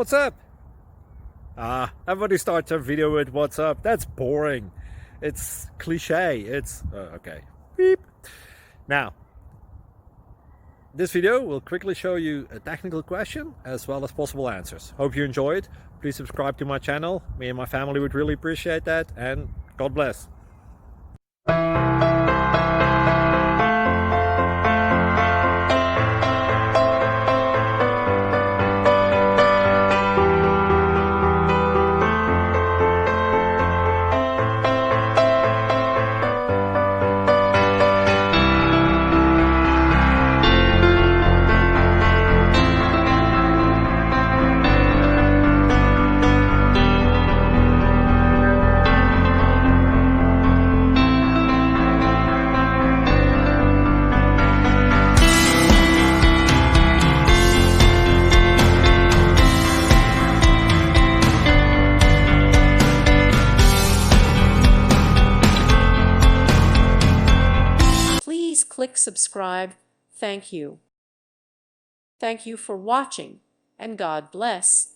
What's up? Everybody starts their video with what's up. That's boring. It's cliche. It's okay. Beep. Now, this video will quickly show you a technical question as well as possible answers. Hope you enjoy it. Please subscribe to my channel. Me and my family would really appreciate that, and God bless. Please click subscribe. Thank you. Thank you for watching, and God bless.